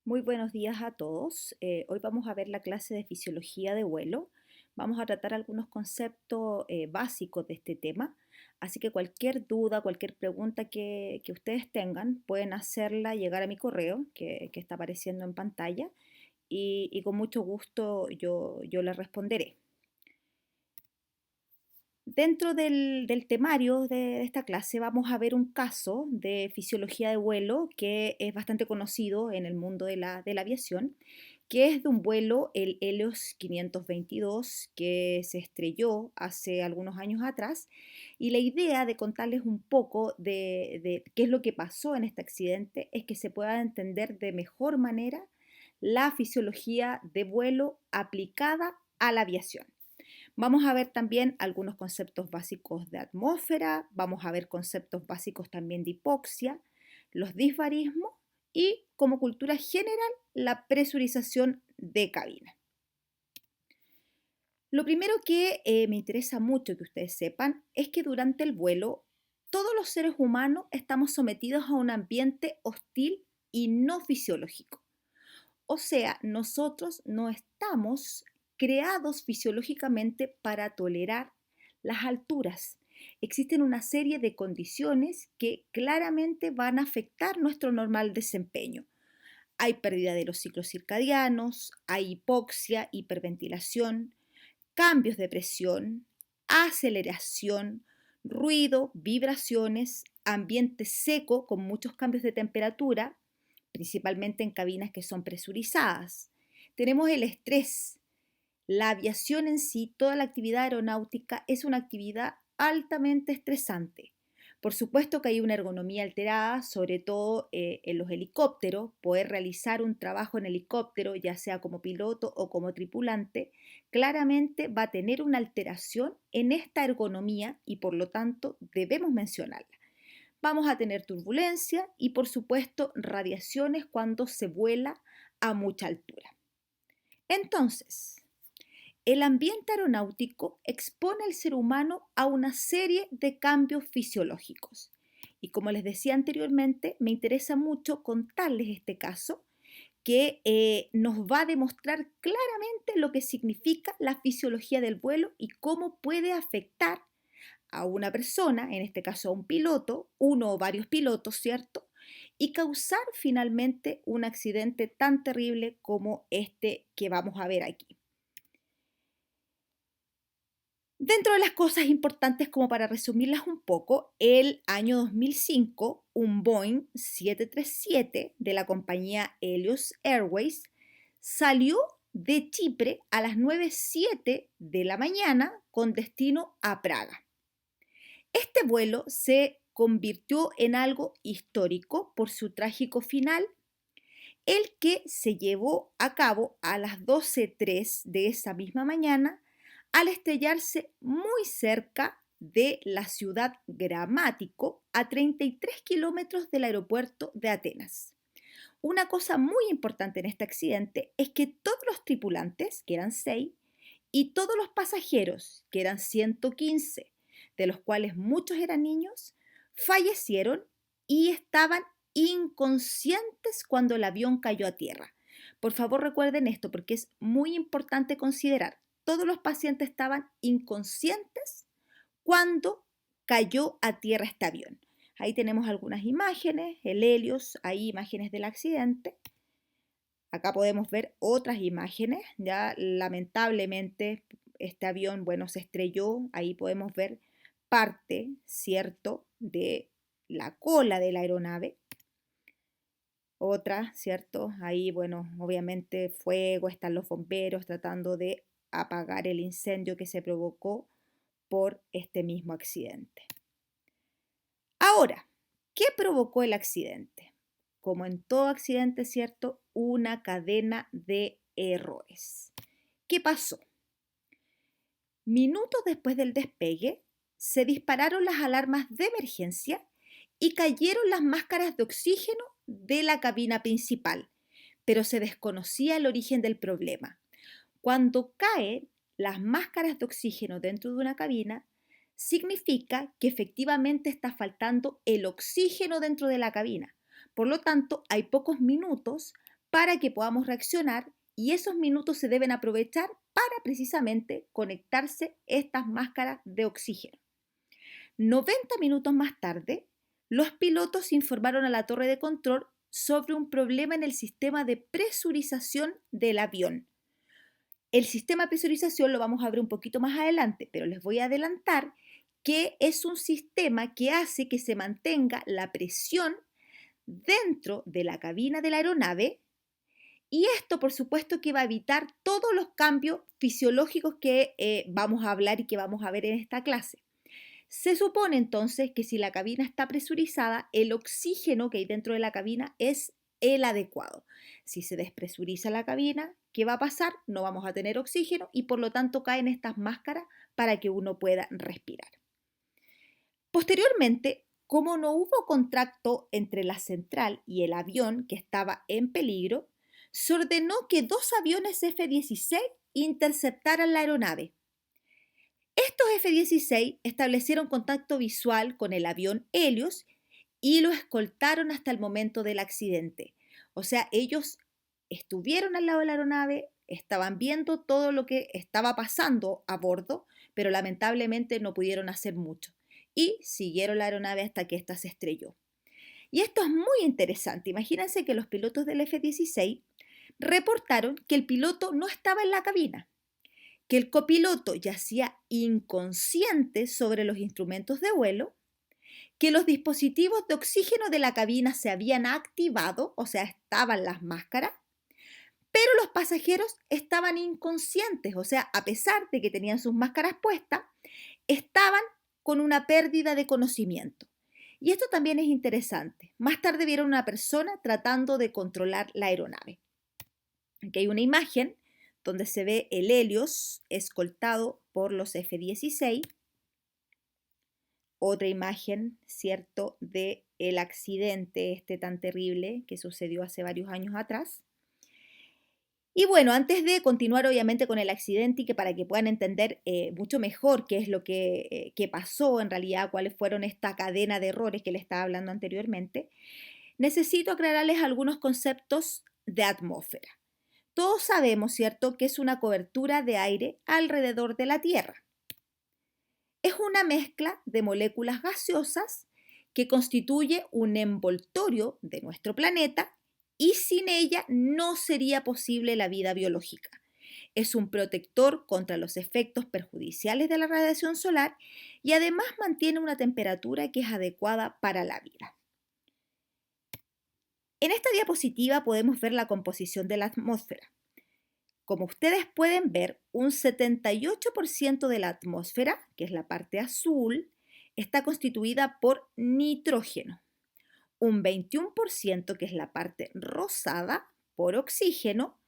Muy buenos días a todos. Hoy vamos a ver la clase de fisiología de vuelo. Vamos a tratar algunos conceptos básicos de este tema. Así que cualquier duda, cualquier pregunta que ustedes tengan, pueden hacerla llegar a mi correo que está apareciendo en pantalla y con mucho gusto yo les responderé. Dentro del temario de esta clase vamos a ver un caso de fisiología de vuelo que es bastante conocido en el mundo de la aviación, que es de un vuelo, el Helios 522, que se estrelló hace algunos años atrás. Y la idea de contarles un poco de qué es lo que pasó en este accidente es que se pueda entender de mejor manera la fisiología de vuelo aplicada a la aviación. Vamos a ver también algunos conceptos básicos de atmósfera, vamos a ver conceptos básicos también de hipoxia, los disbarismos y, como cultura general, la presurización de cabina. Lo primero que me interesa mucho que ustedes sepan es que durante el vuelo todos los seres humanos estamos sometidos a un ambiente hostil y no fisiológico. O sea, nosotros no estamos creados fisiológicamente para tolerar las alturas. Existen una serie de condiciones que claramente van a afectar nuestro normal desempeño. Hay pérdida de los ciclos circadianos, hay hipoxia, hiperventilación, cambios de presión, aceleración, ruido, vibraciones, ambiente seco con muchos cambios de temperatura, principalmente en cabinas que son presurizadas. Tenemos el estrés. La aviación en sí, toda la actividad aeronáutica es una actividad altamente estresante. Por supuesto que hay una ergonomía alterada, sobre todo en los helicópteros. Poder realizar un trabajo en helicóptero, ya sea como piloto o como tripulante, claramente va a tener una alteración en esta ergonomía y por lo tanto debemos mencionarla. Vamos a tener turbulencia y por supuesto radiaciones cuando se vuela a mucha altura. Entonces, el ambiente aeronáutico expone al ser humano a una serie de cambios fisiológicos. Y como les decía anteriormente, me interesa mucho contarles este caso que nos va a demostrar claramente lo que significa la fisiología del vuelo y cómo puede afectar a una persona, en este caso a un piloto, uno o varios pilotos, ¿cierto? Y causar finalmente un accidente tan terrible como este que vamos a ver aquí. Dentro de las cosas importantes, como para resumirlas un poco, el año 2005, un Boeing 737 de la compañía Helios Airways salió de Chipre a las 9:07 de la mañana con destino a Praga. Este vuelo se convirtió en algo histórico por su trágico final, el que se llevó a cabo a las 12:03 de esa misma mañana al estrellarse muy cerca de la ciudad Gramático, a 33 kilómetros del aeropuerto de Atenas. Una cosa muy importante en este accidente es que todos los tripulantes, que eran 6, y todos los pasajeros, que eran 115, de los cuales muchos eran niños, fallecieron y estaban inconscientes cuando el avión cayó a tierra. Por favor, recuerden esto porque es muy importante considerar. Todos los pacientes estaban inconscientes cuando cayó a tierra este avión. Ahí tenemos algunas imágenes, el Helios, ahí imágenes del accidente. Acá podemos ver otras imágenes, ya lamentablemente este avión, bueno, se estrelló, ahí podemos ver parte, ¿cierto?, de la cola de la aeronave. Otra, ¿cierto? Ahí, bueno, obviamente fuego, están los bomberos tratando de apagar el incendio que se provocó por este mismo accidente. Ahora, ¿qué provocó el accidente? Como en todo accidente, ¿cierto? Una cadena de errores. ¿Qué pasó? Minutos después del despegue, se dispararon las alarmas de emergencia y cayeron las máscaras de oxígeno de la cabina principal, pero se desconocía el origen del problema. Cuando caen las máscaras de oxígeno dentro de una cabina, significa que efectivamente está faltando el oxígeno dentro de la cabina. Por lo tanto, hay pocos minutos para que podamos reaccionar y esos minutos se deben aprovechar para precisamente conectarse estas máscaras de oxígeno. 90 minutos más tarde, los pilotos informaron a la torre de control sobre un problema en el sistema de presurización del avión. El sistema de presurización lo vamos a ver un poquito más adelante, pero les voy a adelantar que es un sistema que hace que se mantenga la presión dentro de la cabina de la aeronave y esto, por supuesto, que va a evitar todos los cambios fisiológicos que vamos a hablar y que vamos a ver en esta clase. Se supone entonces que si la cabina está presurizada, el oxígeno que hay dentro de la cabina es el adecuado. Si se despresuriza la cabina, ¿qué va a pasar? No vamos a tener oxígeno y por lo tanto caen estas máscaras para que uno pueda respirar. Posteriormente, como no hubo contacto entre la central y el avión que estaba en peligro, se ordenó que 2 aviones F-16 interceptaran la aeronave. Estos F-16 establecieron contacto visual con el avión Helios y lo escoltaron hasta el momento del accidente. O sea, ellos estuvieron al lado de la aeronave, estaban viendo todo lo que estaba pasando a bordo, pero lamentablemente no pudieron hacer mucho y siguieron la aeronave hasta que ésta se estrelló. Y esto es muy interesante. Imagínense que los pilotos del F-16 reportaron que el piloto no estaba en la cabina, que el copiloto yacía inconsciente sobre los instrumentos de vuelo, que los dispositivos de oxígeno de la cabina se habían activado, o sea, estaban las máscaras, pero los pasajeros estaban inconscientes, o sea, a pesar de que tenían sus máscaras puestas, estaban con una pérdida de conocimiento. Y esto también es interesante. Más tarde vieron una persona tratando de controlar la aeronave. Aquí hay una imagen donde se ve el Helios escoltado por los F-16. Otra imagen, ¿cierto?, de el accidente este tan terrible que sucedió hace varios años atrás. Y bueno, antes de continuar obviamente con el accidente y que para que puedan entender mucho mejor qué es lo que pasó en realidad, cuáles fueron esta cadena de errores que les estaba hablando anteriormente, necesito aclararles algunos conceptos de atmósfera. Todos sabemos, ¿cierto?, que es una cobertura de aire alrededor de la Tierra. Es una mezcla de moléculas gaseosas que constituye un envoltorio de nuestro planeta y sin ella no sería posible la vida biológica. Es un protector contra los efectos perjudiciales de la radiación solar y además mantiene una temperatura que es adecuada para la vida. En esta diapositiva podemos ver la composición de la atmósfera. Como ustedes pueden ver, un 78% de la atmósfera, que es la parte azul, está constituida por nitrógeno. Un 21%, que es la parte rosada, por oxígeno,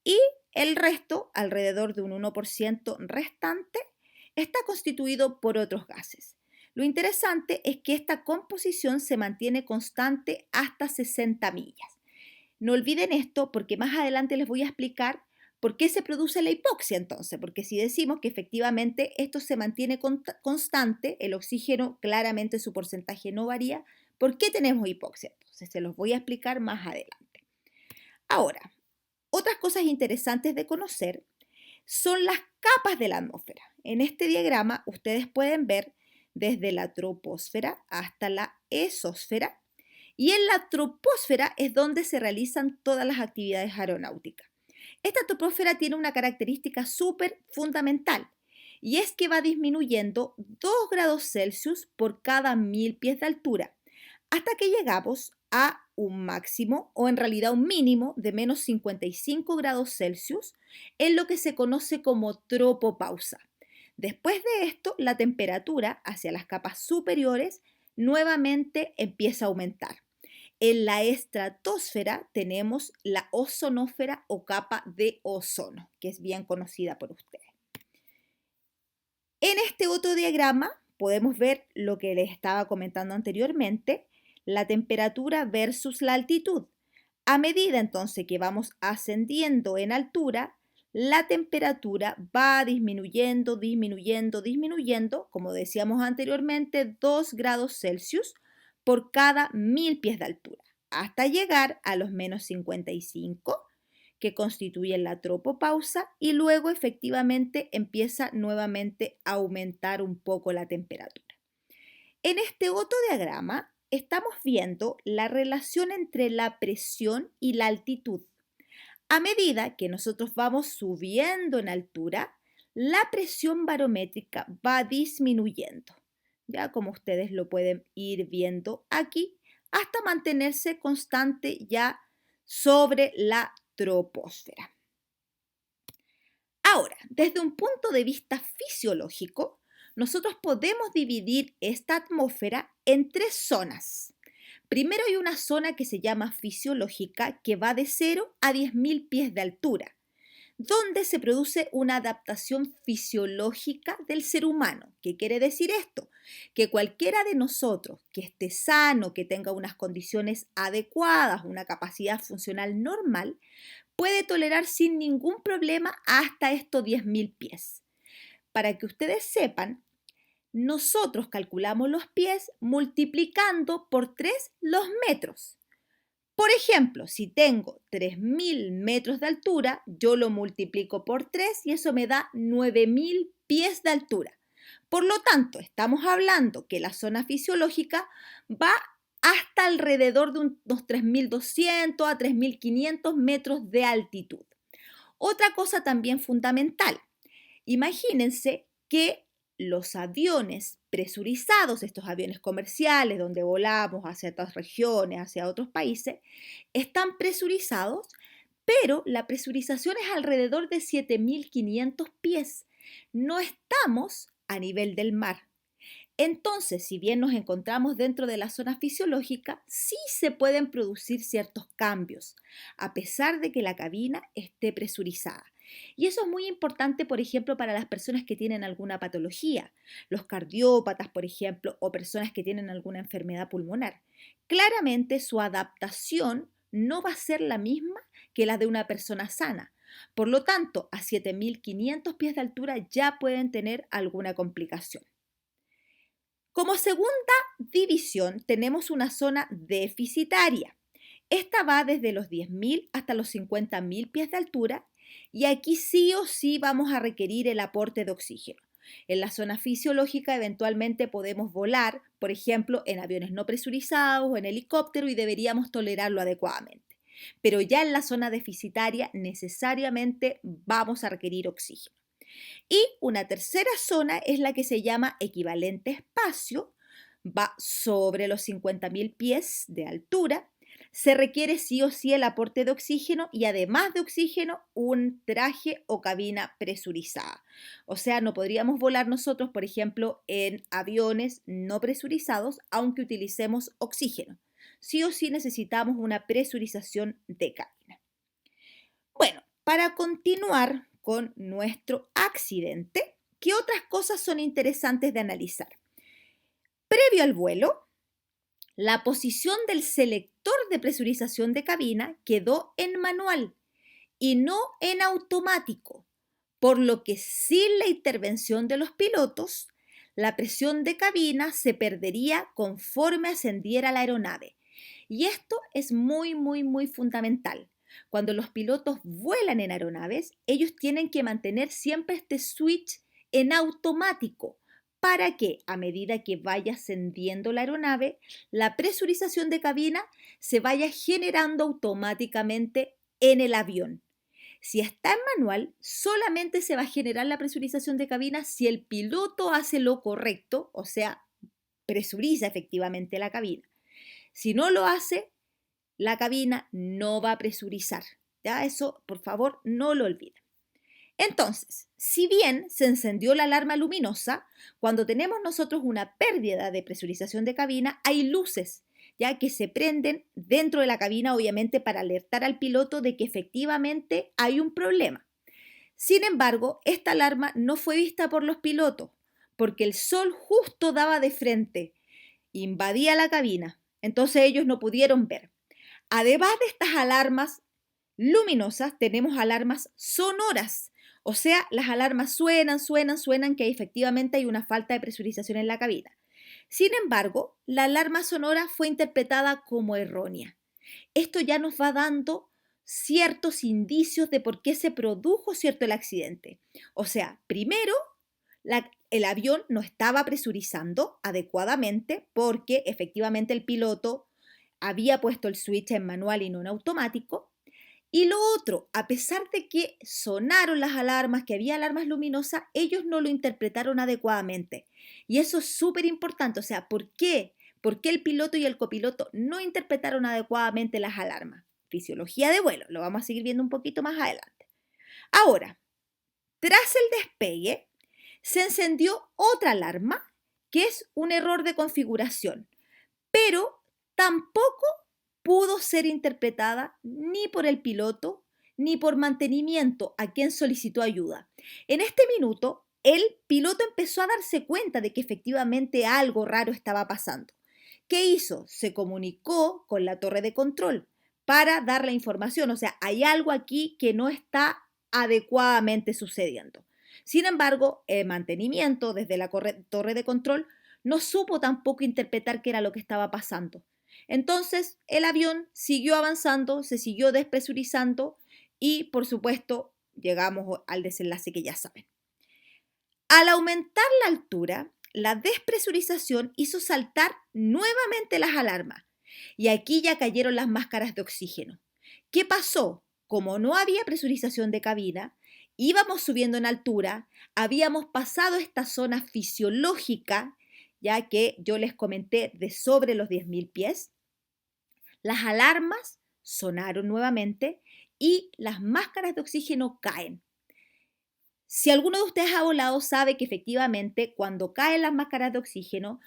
y el resto, alrededor de un 1% restante, está constituido por otros gases. Lo interesante es que esta composición se mantiene constante hasta 60 millas. No olviden esto porque más adelante les voy a explicar por qué se produce la hipoxia entonces, porque si decimos que efectivamente esto se mantiene constante, el oxígeno claramente su porcentaje no varía, ¿por qué tenemos hipoxia? Entonces se los voy a explicar más adelante. Ahora, otras cosas interesantes de conocer son las capas de la atmósfera. En este diagrama ustedes pueden ver desde la troposfera hasta la exosfera y en la troposfera es donde se realizan todas las actividades aeronáuticas. Esta troposfera tiene una característica súper fundamental y es que va disminuyendo 2 grados Celsius por cada 1000 pies de altura hasta que llegamos a un máximo o en realidad un mínimo de menos 55 grados Celsius en lo que se conoce como tropopausa. Después de esto, la temperatura hacia las capas superiores nuevamente empieza a aumentar. En la estratosfera tenemos la ozonósfera o capa de ozono, que es bien conocida por ustedes. En este otro diagrama podemos ver lo que les estaba comentando anteriormente, la temperatura versus la altitud. A medida entonces que vamos ascendiendo en altura, la temperatura va disminuyendo, como decíamos anteriormente, 2 grados Celsius por cada 1000 pies de altura. hasta llegar a los menos 55, que constituyen la tropopausa, y luego efectivamente empieza nuevamente a aumentar un poco la temperatura. En este otro diagrama estamos viendo la relación entre la presión y la altitud. A medida que nosotros vamos subiendo en altura, la presión barométrica va disminuyendo, ya como ustedes lo pueden ir viendo aquí, hasta mantenerse constante ya sobre la troposfera. Ahora, desde un punto de vista fisiológico, nosotros podemos dividir esta atmósfera en tres zonas. Primero hay una zona que se llama fisiológica, que va de 0 a 10.000 pies de altura, donde se produce una adaptación fisiológica del ser humano. ¿Qué quiere decir esto? Que cualquiera de nosotros que esté sano, que tenga unas condiciones adecuadas, una capacidad funcional normal, puede tolerar sin ningún problema hasta estos 10.000 pies. Para que ustedes sepan, nosotros calculamos los pies multiplicando por 3 los metros. Por ejemplo, si tengo 3.000 metros de altura, yo lo multiplico por 3 y eso me da 9.000 pies de altura. Por lo tanto, estamos hablando que la zona fisiológica va hasta alrededor de unos 3.200 a 3.500 metros de altitud. Otra cosa también fundamental, imagínense que los aviones presurizados, estos aviones comerciales donde volamos hacia otras regiones, hacia otros países, están presurizados, pero la presurización es alrededor de 7.500 pies. No estamos a nivel del mar. Entonces, si bien nos encontramos dentro de la zona fisiológica, sí se pueden producir ciertos cambios, a pesar de que la cabina esté presurizada. Y eso es muy importante, por ejemplo, para las personas que tienen alguna patología, los cardiópatas, por ejemplo, o personas que tienen alguna enfermedad pulmonar. Claramente su adaptación no va a ser la misma que la de una persona sana. Por lo tanto, a 7.500 pies de altura ya pueden tener alguna complicación. Como segunda división tenemos una zona deficitaria. Esta va desde los 10.000 hasta los 50.000 pies de altura y aquí sí o sí vamos a requerir el aporte de oxígeno. En la zona fisiológica eventualmente podemos volar, por ejemplo, en aviones no presurizados o en helicóptero y deberíamos tolerarlo adecuadamente. Pero ya en la zona deficitaria necesariamente vamos a requerir oxígeno. Y una tercera zona es la que se llama equivalente espacio, va sobre los 50.000 pies de altura. Se requiere sí o sí el aporte de oxígeno y además de oxígeno un traje o cabina presurizada. O sea, no podríamos volar nosotros, por ejemplo, en aviones no presurizados, aunque utilicemos oxígeno. Sí o sí necesitamos una presurización de cabina. Bueno, para continuar con nuestro accidente, ¿qué otras cosas son interesantes de analizar? Previo al vuelo, la posición del selector de presurización de cabina quedó en manual y no en automático, por lo que sin la intervención de los pilotos, la presión de cabina se perdería conforme ascendiera la aeronave. Y esto es muy fundamental. Cuando los pilotos vuelan en aeronaves, ellos tienen que mantener siempre este switch en automático para que a medida que vaya ascendiendo la aeronave, la presurización de cabina se vaya generando automáticamente en el avión. Si está en manual, solamente se va a generar la presurización de cabina si el piloto hace lo correcto, o sea, presuriza efectivamente la cabina. Si no lo hace, la cabina no va a presurizar. ¿Ya? Eso, por favor, no lo olviden. Entonces, si bien se encendió la alarma luminosa, cuando tenemos nosotros una pérdida de presurización de cabina, hay luces, ya que se prenden dentro de la cabina, obviamente, para alertar al piloto de que efectivamente hay un problema. Sin embargo, esta alarma no fue vista por los pilotos, porque el sol justo daba de frente, invadía la cabina, entonces ellos no pudieron ver. Además de estas alarmas luminosas, tenemos alarmas sonoras. O sea, las alarmas suenan que efectivamente hay una falta de presurización en la cabina. Sin embargo, la alarma sonora fue interpretada como errónea. Esto ya nos va dando ciertos indicios de por qué se produjo cierto el accidente. O sea, primero, el avión no estaba presurizando adecuadamente porque efectivamente el piloto había puesto el switch en manual y no en automático. Y lo otro, a pesar de que sonaron las alarmas, que había alarmas luminosas, ellos no lo interpretaron adecuadamente. Y eso es súper importante. O sea, ¿por qué? ¿Por qué el piloto y el copiloto no interpretaron adecuadamente las alarmas? Fisiología de vuelo, lo vamos a seguir viendo un poquito más adelante. Ahora, tras el despegue, se encendió otra alarma, que es un error de configuración, pero tampoco pudo ser interpretada ni por el piloto ni por mantenimiento a quien solicitó ayuda. En este minuto, el piloto empezó a darse cuenta de que efectivamente algo raro estaba pasando. ¿Qué hizo? Se comunicó con la torre de control para dar la información. O sea, hay algo aquí que no está adecuadamente sucediendo. Sin embargo, el mantenimiento desde la torre de control no supo tampoco interpretar qué era lo que estaba pasando. Entonces, el avión siguió avanzando, se siguió despresurizando y, por supuesto, llegamos al desenlace que ya saben. Al aumentar la altura, la despresurización hizo saltar nuevamente las alarmas y aquí ya cayeron las máscaras de oxígeno. ¿Qué pasó? Como no había presurización de cabina, íbamos subiendo en altura, habíamos pasado esta zona fisiológica, ya que yo les comenté de sobre los 10.000 pies, las alarmas sonaron nuevamente y las máscaras de oxígeno caen. Si alguno de ustedes ha volado, sabe que efectivamente cuando caen las máscaras de oxígeno,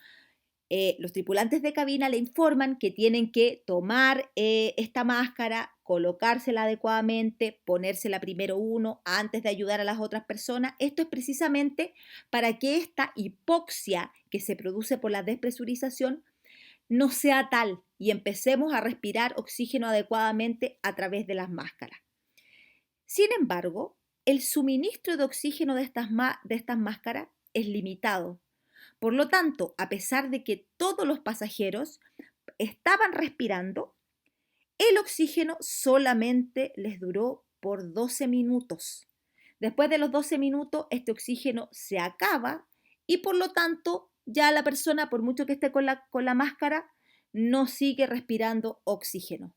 los tripulantes de cabina le informan que tienen que tomar esta máscara, colocársela adecuadamente, ponérsela primero uno antes de ayudar a las otras personas. Esto es precisamente para que esta hipoxia que se produce por la despresurización no sea tal y empecemos a respirar oxígeno adecuadamente a través de las máscaras. Sin embargo, el suministro de oxígeno de estas máscaras es limitado. Por lo tanto, a pesar de que todos los pasajeros estaban respirando, el oxígeno solamente les duró por 12 minutos. Después de los 12 minutos, este oxígeno se acaba y por lo tanto ya la persona, por mucho que esté con la máscara, no sigue respirando oxígeno.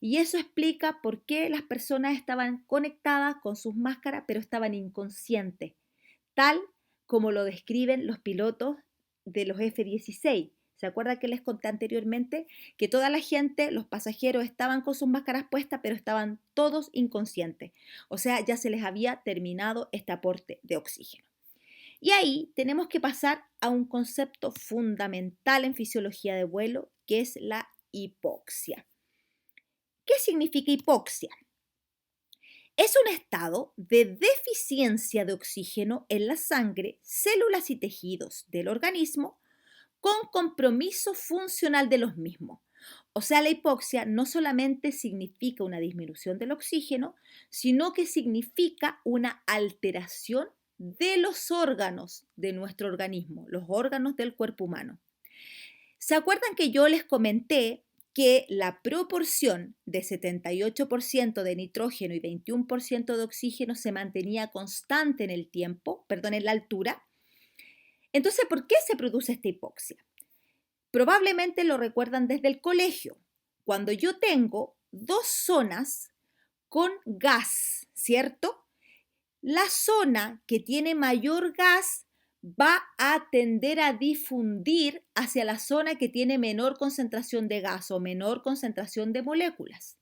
Y eso explica por qué las personas estaban conectadas con sus máscaras, pero estaban inconscientes, tal como lo describen los pilotos de los F-16. ¿Se acuerdan que les conté anteriormente que toda la gente, los pasajeros, estaban con sus máscaras puestas, pero estaban todos inconscientes? O sea, ya se les había terminado este aporte de oxígeno. Y ahí tenemos que pasar a un concepto fundamental en fisiología de vuelo, que es la hipoxia. ¿Qué significa hipoxia? Es un estado de deficiencia de oxígeno en la sangre, células y tejidos del organismo con compromiso funcional de los mismos. O sea, la hipoxia no solamente significa una disminución del oxígeno, sino que significa una alteración de los órganos de nuestro organismo, los órganos del cuerpo humano. ¿Se acuerdan que yo les comenté que la proporción de 78% de nitrógeno y 21% de oxígeno se mantenía constante en el tiempo, perdón, en la altura? Entonces, ¿por qué se produce esta hipoxia? Probablemente lo recuerdan desde el colegio. Cuando yo tengo dos zonas con gas, ¿cierto? La zona que tiene mayor gas va a tender a difundir hacia la zona que tiene menor concentración de gas o menor concentración de moléculas.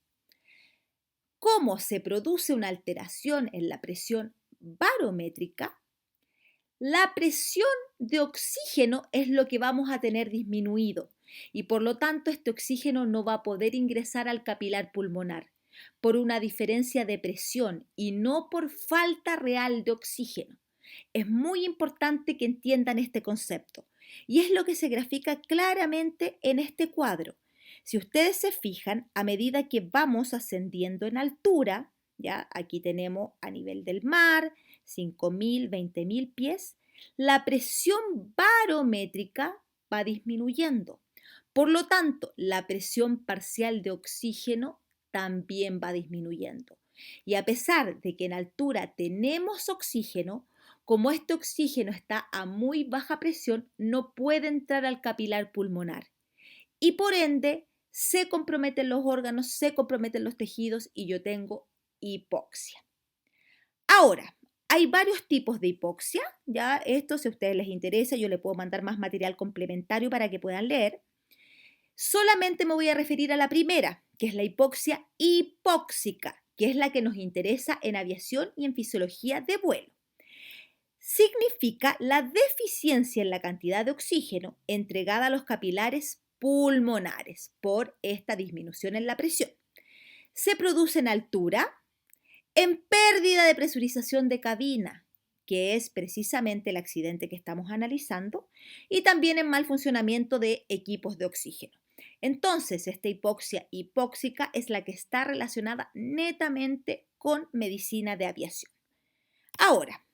¿Cómo se produce una alteración en la presión barométrica? La presión de oxígeno es lo que vamos a tener disminuido y por lo tanto este oxígeno no va a poder ingresar al capilar pulmonar por una diferencia de presión y no por falta real de oxígeno. Es muy importante que entiendan este concepto y es lo que se grafica claramente en este cuadro. Si ustedes se fijan, a medida que vamos ascendiendo en altura, ya aquí tenemos a nivel del mar, 5.000, 20.000 pies, la presión barométrica va disminuyendo. Por lo tanto, la presión parcial de oxígeno también va disminuyendo. Y a pesar de que en altura tenemos oxígeno, como este oxígeno está a muy baja presión, no puede entrar al capilar pulmonar. Y por ende, se comprometen los órganos, se comprometen los tejidos y yo tengo hipoxia. Ahora, hay varios tipos de hipoxia. Ya esto, si a ustedes les interesa, yo les puedo mandar más material complementario para que puedan leer. Solamente me voy a referir a la primera, que es la hipoxia hipóxica, que es la que nos interesa en aviación y en fisiología de vuelo. Significa la deficiencia en la cantidad de oxígeno entregada a los capilares pulmonares por esta disminución en la presión. Se produce en altura, en pérdida de presurización de cabina, que es precisamente el accidente que estamos analizando, y también en mal funcionamiento de equipos de oxígeno. Entonces, esta hipoxia hipóxica es la que está relacionada netamente con medicina de aviación. Ahora,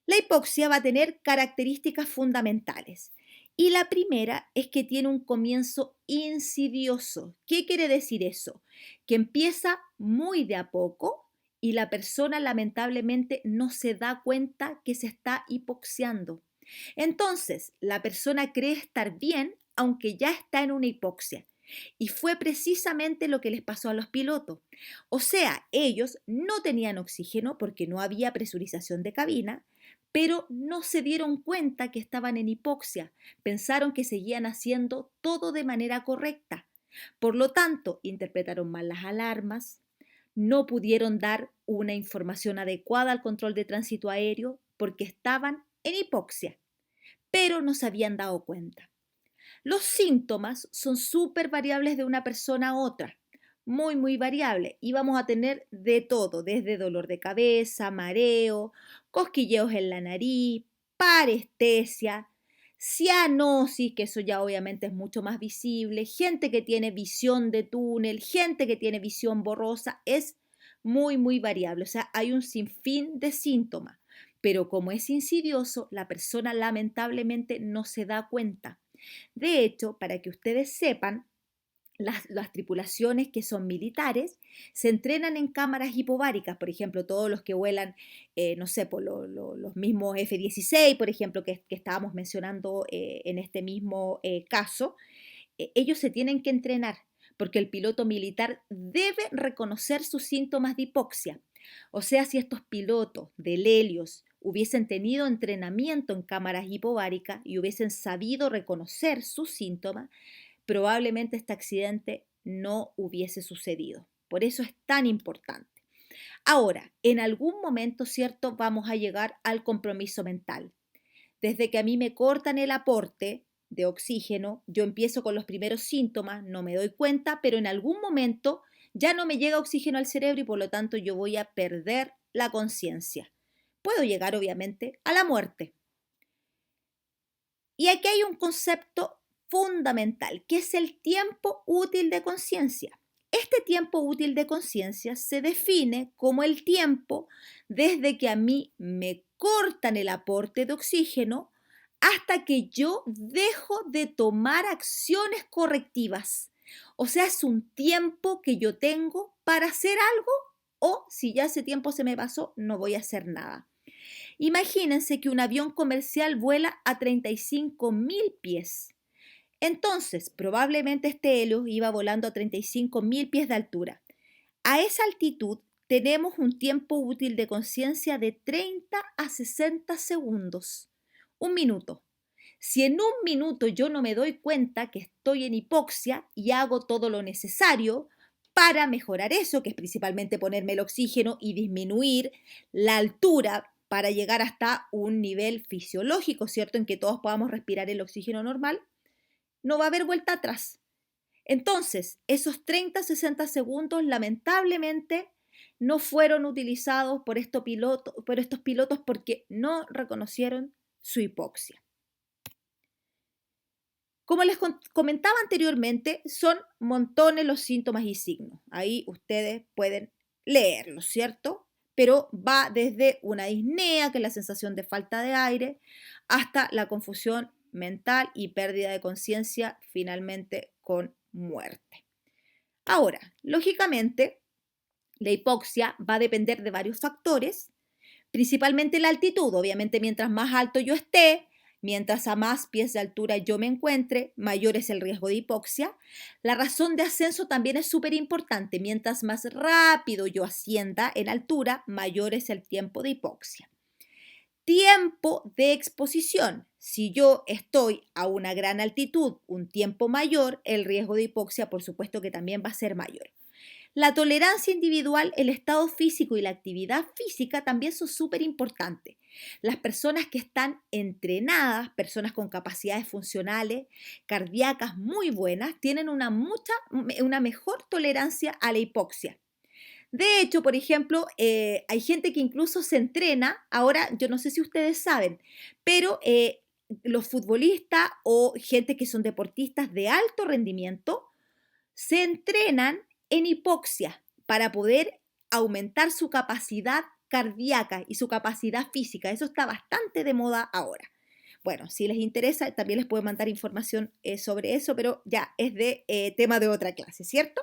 la hipoxia va a tener características fundamentales. Y la primera es que tiene un comienzo insidioso. ¿Qué quiere decir eso? Que empieza muy de a poco y la persona lamentablemente no se da cuenta que se está hipoxiando. Entonces, la persona cree estar bien aunque ya está en una hipoxia. Y fue precisamente lo que les pasó a los pilotos. O sea, ellos no tenían oxígeno porque no había presurización de cabina, pero no se dieron cuenta que estaban en hipoxia. Pensaron que seguían haciendo todo de manera correcta. Por lo tanto, interpretaron mal las alarmas, no pudieron dar una información adecuada al control de tránsito aéreo porque estaban en hipoxia, pero no se habían dado cuenta. Los síntomas son súper variables de una persona a otra, muy variable, y vamos a tener de todo, desde dolor de cabeza, mareo, cosquilleos en la nariz, parestesia, cianosis, que eso ya obviamente es mucho más visible, gente que tiene visión de túnel, gente que tiene visión borrosa, es muy variable, o sea, hay un sinfín de síntomas, pero como es insidioso, la persona lamentablemente no se da cuenta. De hecho, para que ustedes sepan, las tripulaciones que son militares se entrenan en cámaras hipováricas, por ejemplo, todos los que vuelan, no sé, por los mismos F-16, por ejemplo, que estábamos mencionando en este mismo caso, ellos se tienen que entrenar porque el piloto militar debe reconocer sus síntomas de hipoxia. O sea, si estos pilotos del Helios hubiesen tenido entrenamiento en cámaras hipováricas y hubiesen sabido reconocer sus síntomas, probablemente este accidente no hubiese sucedido. Por eso es tan importante. Ahora, en algún momento, ¿cierto? Vamos a llegar al compromiso mental. Desde que a mí me cortan el aporte de oxígeno, yo empiezo con los primeros síntomas, no me doy cuenta, pero en algún momento ya no me llega oxígeno al cerebro y por lo tanto yo voy a perder la conciencia. Puedo llegar obviamente a la muerte. Y aquí hay un concepto fundamental, que es el tiempo útil de conciencia. Este tiempo útil de conciencia se define como el tiempo desde que a mí me cortan el aporte de oxígeno hasta que yo dejo de tomar acciones correctivas. O sea, es un tiempo que yo tengo para hacer algo o si ya ese tiempo se me pasó, no voy a hacer nada. Imagínense que un avión comercial vuela a 35.000 pies. Entonces, probablemente este Helios iba volando a 35.000 pies de altura. A esa altitud tenemos un tiempo útil de conciencia de 30 a 60 segundos. Un minuto. Si en un minuto yo no me doy cuenta que estoy en hipoxia y hago todo lo necesario para mejorar eso, que es principalmente ponerme el oxígeno y disminuir la altura para llegar hasta un nivel fisiológico, ¿cierto? En que todos podamos respirar el oxígeno normal, no va a haber vuelta atrás. Entonces, esos 30-60 segundos lamentablemente no fueron utilizados por estos pilotos porque no reconocieron su hipoxia. Como les comentaba anteriormente, son montones los síntomas y signos. Ahí ustedes pueden leerlos, ¿cierto? Pero va desde una disnea, que es la sensación de falta de aire, hasta la confusión mental y pérdida de conciencia, finalmente con muerte. Ahora, lógicamente, la hipoxia va a depender de varios factores, principalmente la altitud. Obviamente, mientras más alto yo esté, mientras a más pies de altura yo me encuentre, mayor es el riesgo de hipoxia. La razón de ascenso también es súper importante. Mientras más rápido yo ascienda en altura, mayor es el tiempo de hipoxia. Tiempo de exposición. Si yo estoy a una gran altitud, un tiempo mayor, el riesgo de hipoxia, por supuesto que también va a ser mayor. La tolerancia individual, el estado físico y la actividad física también son súper importantes. Las personas que están entrenadas, personas con capacidades funcionales, cardíacas muy buenas, tienen una mejor tolerancia a la hipoxia. De hecho, por ejemplo, hay gente que incluso se entrena, ahora yo no sé si ustedes saben, pero los futbolistas o gente que son deportistas de alto rendimiento se entrenan en hipoxia para poder aumentar su capacidad cardíaca y su capacidad física. Eso está bastante de moda ahora. Bueno, si les interesa, también les puedo mandar información sobre eso, pero ya es de tema de otra clase, ¿cierto?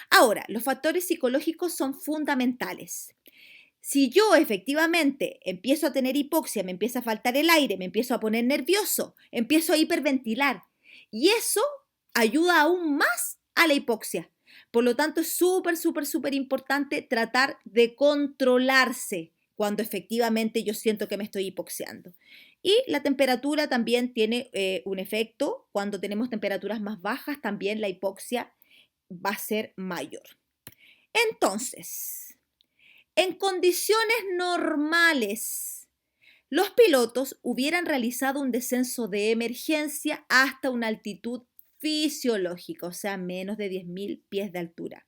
Ahora, los factores psicológicos son fundamentales. Si yo efectivamente empiezo a tener hipoxia, me empieza a faltar el aire, me empiezo a poner nervioso, empiezo a hiperventilar y eso ayuda aún más a la hipoxia. Por lo tanto, es súper importante tratar de controlarse cuando efectivamente yo siento que me estoy hipoxiando. Y la temperatura también tiene un efecto. Cuando tenemos temperaturas más bajas, también la hipoxia va a ser mayor. Entonces, en condiciones normales, los pilotos hubieran realizado un descenso de emergencia hasta una altitud fisiológica, o sea, menos de 10.000 pies de altura.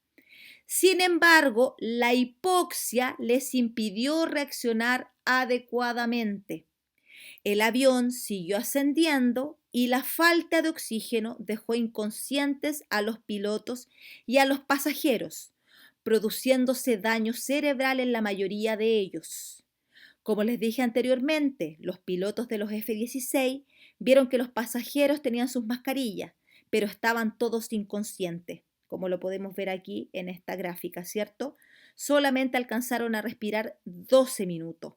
Sin embargo, la hipoxia les impidió reaccionar adecuadamente. El avión siguió ascendiendo y la falta de oxígeno dejó inconscientes a los pilotos y a los pasajeros, produciéndose daño cerebral en la mayoría de ellos. Como les dije anteriormente, los pilotos de los F-16 vieron que los pasajeros tenían sus mascarillas, pero estaban todos inconscientes, como lo podemos ver aquí en esta gráfica, ¿cierto? Solamente alcanzaron a respirar 12 minutos.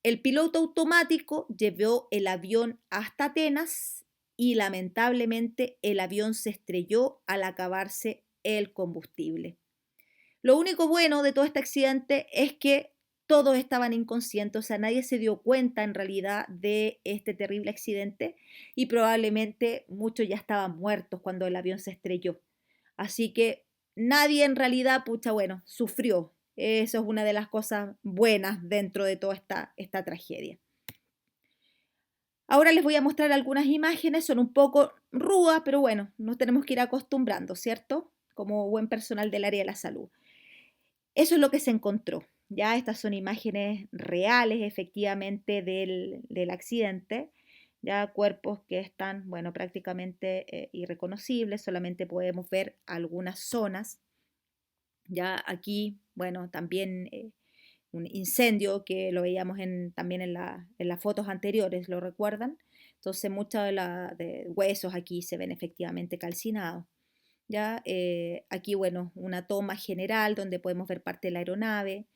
El piloto automático llevó el avión hasta Atenas y lamentablemente el avión se estrelló al acabarse el combustible. Lo único bueno de todo este accidente es que todos estaban inconscientes, o sea, nadie se dio cuenta en realidad de este terrible accidente y probablemente muchos ya estaban muertos cuando el avión se estrelló. Así que nadie en realidad, pucha, bueno, sufrió. Eso es una de las cosas buenas dentro de toda esta tragedia. Ahora les voy a mostrar algunas imágenes, son un poco rudas, pero bueno, nos tenemos que ir acostumbrando, ¿cierto? Como buen personal del área de la salud. Eso es lo que se encontró. Ya estas son imágenes reales, efectivamente, del accidente. Ya cuerpos que están, bueno, prácticamente irreconocibles, solamente podemos ver algunas zonas. Ya aquí, bueno, también un incendio que lo veíamos también en las fotos anteriores, ¿lo recuerdan? Entonces, muchos de huesos aquí se ven efectivamente calcinados. ¿Ya? Aquí, bueno, una toma general donde podemos ver parte de la aeronave,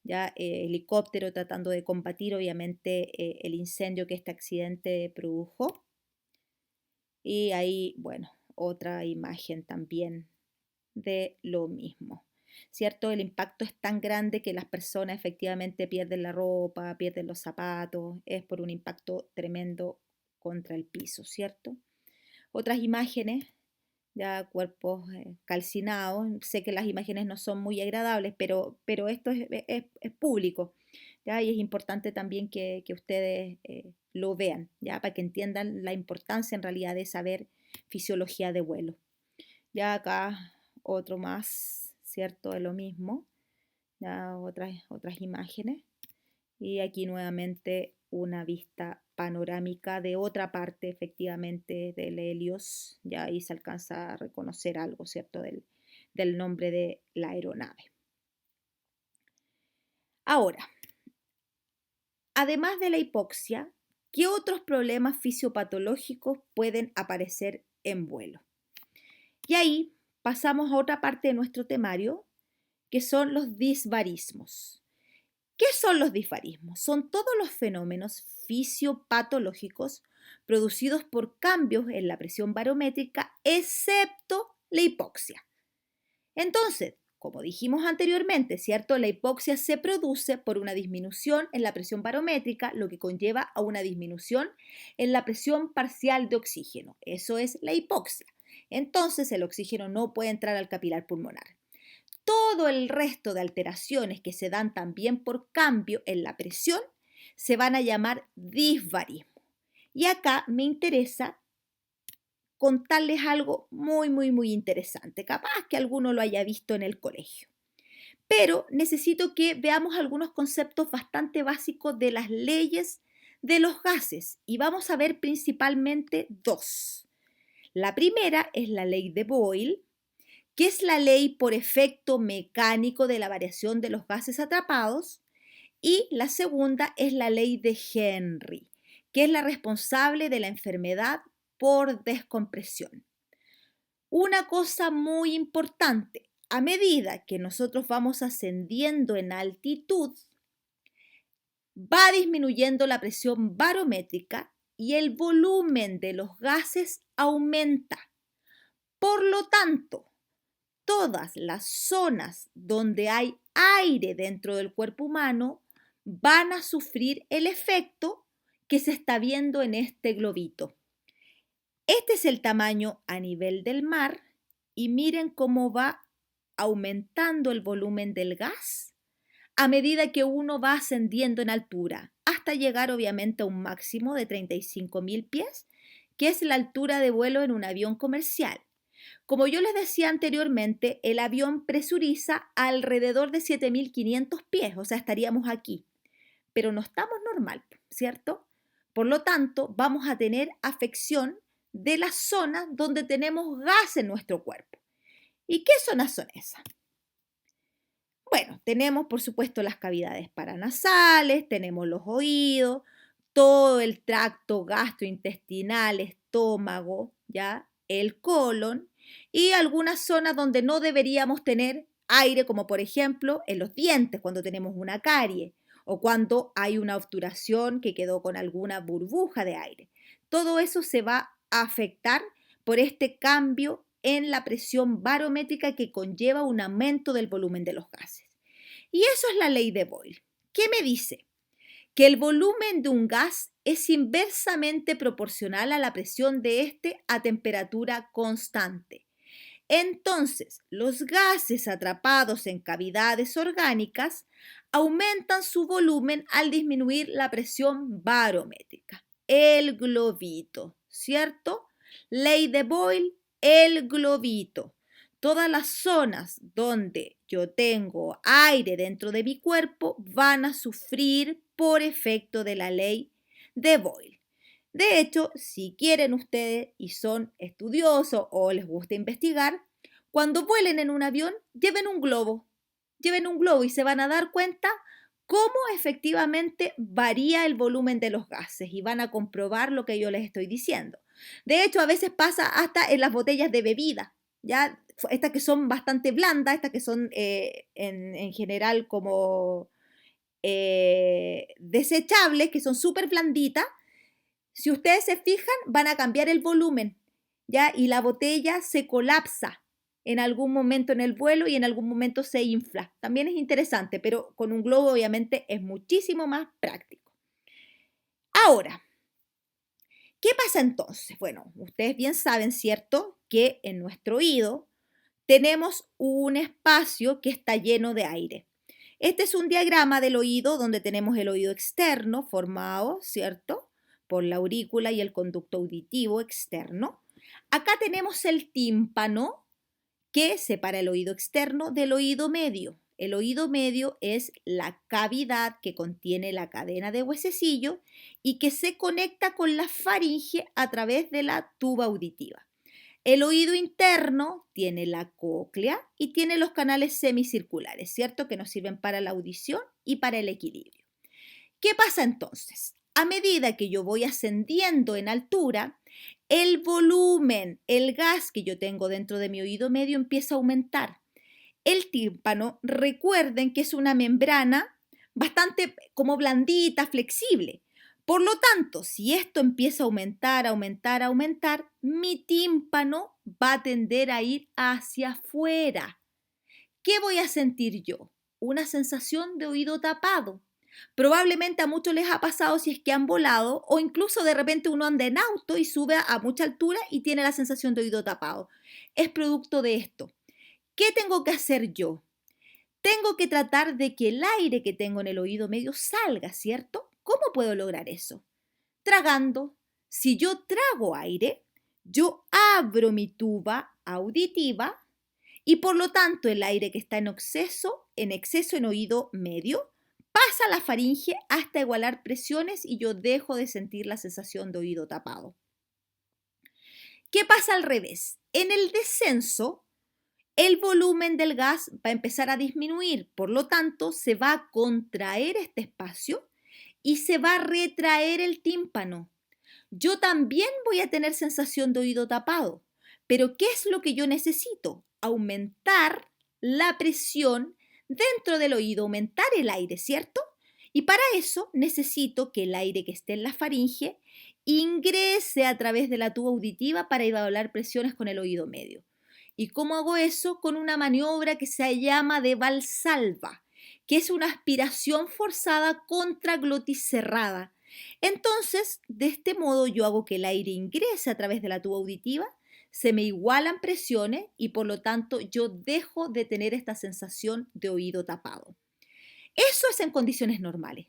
¿ya? Helicóptero tratando de combatir, obviamente, el incendio que este accidente produjo. Y ahí, bueno, otra imagen también de lo mismo, ¿cierto? El impacto es tan grande que las personas efectivamente pierden la ropa, pierden los zapatos, es por un impacto tremendo contra el piso, ¿cierto? Otras imágenes, ya cuerpos calcinados, sé que las imágenes no son muy agradables, pero esto es público, ¿ya? Y es importante también que ustedes lo vean, ¿ya? Para que entiendan la importancia en realidad de saber fisiología de vuelo. Ya acá otro más, ¿cierto? De lo mismo. Ya otras imágenes. Y aquí nuevamente una vista panorámica de otra parte, efectivamente, del Helios. Ya ahí se alcanza a reconocer algo, ¿cierto? Del nombre de la aeronave. Ahora, además de la hipoxia, ¿Qué otros problemas fisiopatológicos pueden aparecer en vuelo? Y ahí pasamos a otra parte de nuestro temario, que son los disbarismos. ¿Qué son los disbarismos? Son todos los fenómenos fisiopatológicos producidos por cambios en la presión barométrica, excepto la hipoxia. Entonces, como dijimos anteriormente, ¿cierto? La hipoxia se produce por una disminución en la presión barométrica, lo que conlleva a una disminución en la presión parcial de oxígeno. Eso es la hipoxia. Entonces, el oxígeno no puede entrar al capilar pulmonar. Todo el resto de alteraciones que se dan también por cambio en la presión se van a llamar disbarismo. Y acá me interesa contarles algo muy interesante. Capaz que alguno lo haya visto en el colegio. Pero necesito que veamos algunos conceptos bastante básicos de las leyes de los gases y vamos a ver principalmente dos. La primera es la ley de Boyle, que es la ley por efecto mecánico de la variación de los gases atrapados, y la segunda es la ley de Henry, que es la responsable de la enfermedad por descompresión. Una cosa muy importante, a medida que nosotros vamos ascendiendo en altitud, va disminuyendo la presión barométrica y el volumen de los gases aumenta. Por lo tanto, todas las zonas donde hay aire dentro del cuerpo humano van a sufrir el efecto que se está viendo en este globito. Este es el tamaño a nivel del mar y miren cómo va aumentando el volumen del gas a medida que uno va ascendiendo en altura, hasta llegar obviamente a un máximo de 35.000 pies, que es la altura de vuelo en un avión comercial. Como yo les decía anteriormente, el avión presuriza alrededor de 7.500 pies, o sea, estaríamos aquí, pero no estamos normal, ¿cierto? Por lo tanto, vamos a tener afección de las zonas donde tenemos gas en nuestro cuerpo. ¿Y qué zonas son esas? Bueno, tenemos por supuesto las cavidades paranasales, tenemos los oídos, todo el tracto gastrointestinal, estómago, ¿ya? El colon y algunas zonas donde no deberíamos tener aire, como por ejemplo en los dientes cuando tenemos una carie o cuando hay una obturación que quedó con alguna burbuja de aire. Todo eso se va a afectar por este cambio en la presión barométrica que conlleva un aumento del volumen de los gases. Y eso es la ley de Boyle. ¿Qué me dice? Que el volumen de un gas es inversamente proporcional a la presión de este a temperatura constante. Entonces, los gases atrapados en cavidades orgánicas aumentan su volumen al disminuir la presión barométrica. El globito, ¿cierto? Ley de Boyle, el globito. Todas las zonas donde yo tengo aire dentro de mi cuerpo van a sufrir por efecto de la ley de Boyle. De hecho, si quieren ustedes y son estudiosos o les gusta investigar, cuando vuelen en un avión, lleven un globo y se van a dar cuenta cómo efectivamente varía el volumen de los gases y van a comprobar lo que yo les estoy diciendo. De hecho, a veces pasa hasta en las botellas de bebida, ¿ya? Estas que son bastante blandas, estas que son en general como desechables, que son súper blanditas. Si ustedes se fijan, van a cambiar el volumen, ¿ya? Y la botella se colapsa en algún momento en el vuelo y en algún momento se infla. También es interesante, pero con un globo obviamente es muchísimo más práctico. Ahora, ¿qué pasa entonces? Bueno, ustedes bien saben, ¿cierto?, que en nuestro oído tenemos un espacio que está lleno de aire. Este es un diagrama del oído donde tenemos el oído externo formado, ¿cierto?, por la aurícula y el conducto auditivo externo. Acá tenemos el tímpano que separa el oído externo del oído medio. El oído medio es la cavidad que contiene la cadena de huesecillo y que se conecta con la faringe a través de la tuba auditiva. El oído interno tiene la cóclea y tiene los canales semicirculares, ¿cierto? Que nos sirven para la audición y para el equilibrio. ¿Qué pasa entonces? a medida que yo voy ascendiendo en altura, el volumen, el gas que yo tengo dentro de mi oído medio empieza a aumentar. El tímpano, recuerden que es una membrana bastante como blandita, flexible. Por lo tanto, si esto empieza a aumentar, aumentar, aumentar, mi tímpano va a tender a ir hacia afuera. ¿Qué voy a sentir yo? Una sensación de oído tapado. Probablemente a muchos les ha pasado si es que han volado o incluso de repente uno anda en auto y sube a mucha altura y tiene la sensación de oído tapado. Es producto de esto. ¿Qué tengo que hacer yo? Tengo que tratar de que el aire que tengo en el oído medio salga, ¿cierto? ¿Cómo puedo lograr eso? Tragando. Si yo trago aire, yo abro mi tuba auditiva y por lo tanto el aire que está en exceso en oído medio, pasa a la faringe hasta igualar presiones y yo dejo de sentir la sensación de oído tapado. ¿Qué pasa al revés? En el descenso, el volumen del gas va a empezar a disminuir, por lo tanto se va a contraer este espacio y se va a retraer el tímpano. Yo también voy a tener sensación de oído tapado, pero ¿qué es lo que yo necesito? Aumentar la presión dentro del oído, aumentar el aire, ¿cierto? Y para eso necesito que el aire que esté en la faringe ingrese a través de la tuba auditiva para igualar presiones con el oído medio. ¿Y cómo hago eso? Con una maniobra que se llama de Valsalva, que es una aspiración forzada contra glotis cerrada. Entonces, de este modo yo hago que el aire ingrese a través de la tuba auditiva, se me igualan presiones y por lo tanto yo dejo de tener esta sensación de oído tapado. Eso es en condiciones normales.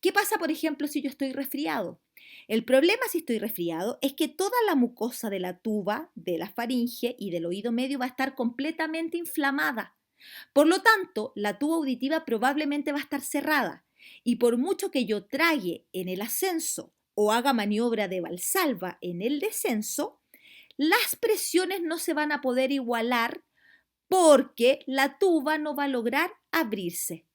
¿Qué pasa, por ejemplo, si yo estoy resfriado? El problema si estoy resfriado es que toda la mucosa de la tuba, de la faringe y del oído medio va a estar completamente inflamada. Por lo tanto, la tuba auditiva probablemente va a estar cerrada y por mucho que yo trague en el ascenso o haga maniobra de Valsalva en el descenso, las presiones no se van a poder igualar porque la tuba no va a lograr abrirse.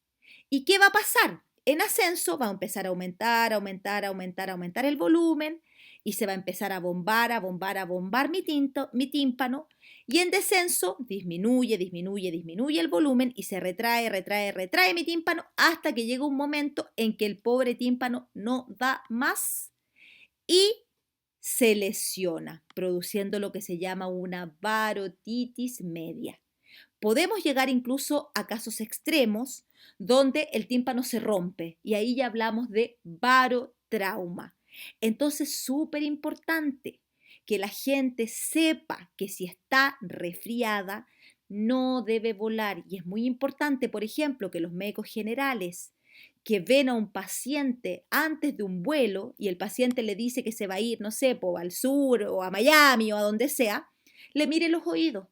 ¿Y qué va a pasar? En ascenso va a empezar a aumentar, aumentar, aumentar, aumentar el volumen y se va a empezar a bombar, a bombar, a bombar mi tímpano. Y en descenso disminuye, disminuye, disminuye el volumen y se retrae, retrae, retrae mi tímpano hasta que llega un momento en que el pobre tímpano no da más y se lesiona, produciendo lo que se llama una parotitis media. Podemos llegar incluso a casos extremos donde el tímpano se rompe y ahí ya hablamos de barotrauma. Entonces, súper importante que la gente sepa que si está resfriada no debe volar y es muy importante, por ejemplo, que los médicos generales que ven a un paciente antes de un vuelo y el paciente le dice que se va a ir, no sé, al sur o a Miami o a donde sea, le miren los oídos.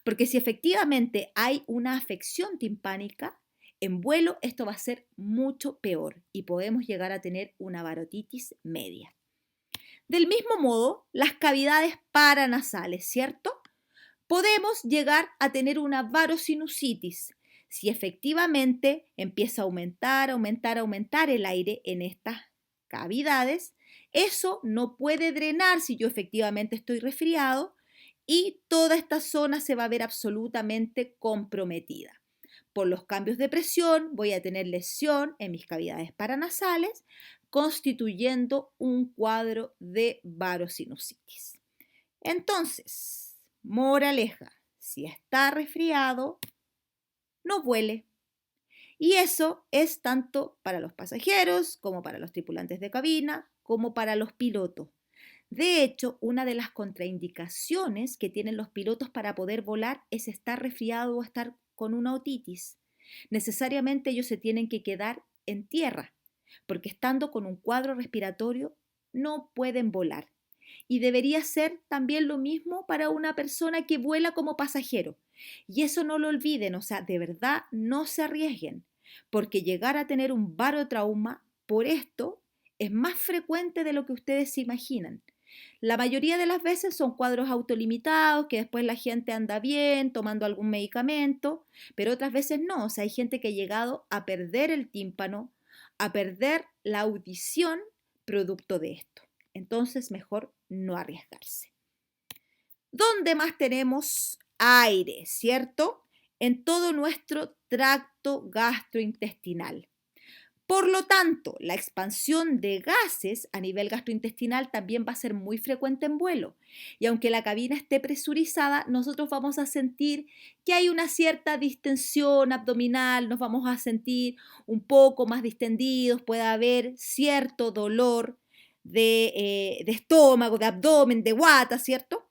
Porque si efectivamente hay una afección timpánica, en vuelo esto va a ser mucho peor y podemos llegar a tener una parotitis media. Del mismo modo, las cavidades paranasales, ¿cierto? Podemos llegar a tener una varosinusitis si efectivamente empieza a aumentar, aumentar, aumentar el aire en estas cavidades. Eso no puede drenar si yo efectivamente estoy resfriado y toda esta zona se va a ver absolutamente comprometida. Por los cambios de presión voy a tener lesión en mis cavidades paranasales, constituyendo un cuadro de varosinusitis. Entonces, moraleja, si está resfriado, no vuele. Y eso es tanto para los pasajeros como para los tripulantes de cabina, como para los pilotos. De hecho, una de las contraindicaciones que tienen los pilotos para poder volar es estar resfriado o estar con una otitis. Necesariamente ellos se tienen que quedar en tierra, porque estando con un cuadro respiratorio no pueden volar. Y debería ser también lo mismo para una persona que vuela como pasajero. Y eso no lo olviden, o sea, de verdad no se arriesguen, porque llegar a tener un barotrauma por esto es más frecuente de lo que ustedes se imaginan. La mayoría de las veces son cuadros autolimitados, que después la gente anda bien tomando algún medicamento, pero otras veces no. O sea, hay gente que ha llegado a perder el tímpano, a perder la audición producto de esto. Entonces, mejor no arriesgarse. ¿Dónde más tenemos aire, cierto? En todo nuestro tracto gastrointestinal. Por lo tanto, la expansión de gases a nivel gastrointestinal también va a ser muy frecuente en vuelo. Y aunque la cabina esté presurizada, nosotros vamos a sentir que hay una cierta distensión abdominal, nos vamos a sentir un poco más distendidos, puede haber cierto dolor de estómago, de abdomen, de guata, ¿cierto?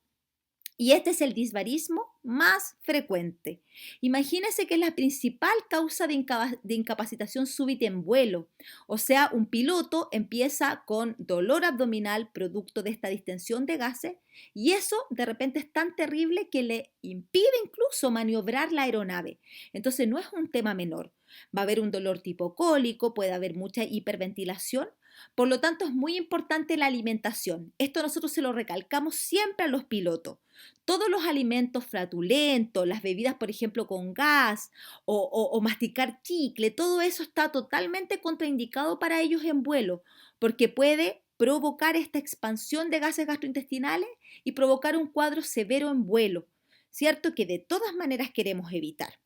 Y este es el disbarismo más frecuente. Imagínense que es la principal causa de incapacitación súbita en vuelo. O sea, un piloto empieza con dolor abdominal producto de esta distensión de gases y eso de repente es tan terrible que le impide incluso maniobrar la aeronave. Entonces no es un tema menor. Va a haber un dolor tipo cólico, puede haber mucha hiperventilación. Por lo tanto, es muy importante la alimentación. Esto nosotros se lo recalcamos siempre a los pilotos. Todos los alimentos flatulentos, las bebidas, por ejemplo, con gas o masticar chicle, todo eso está totalmente contraindicado para ellos en vuelo, porque puede provocar esta expansión de gases gastrointestinales y provocar un cuadro severo en vuelo, ¿cierto? Que de todas maneras queremos evitar.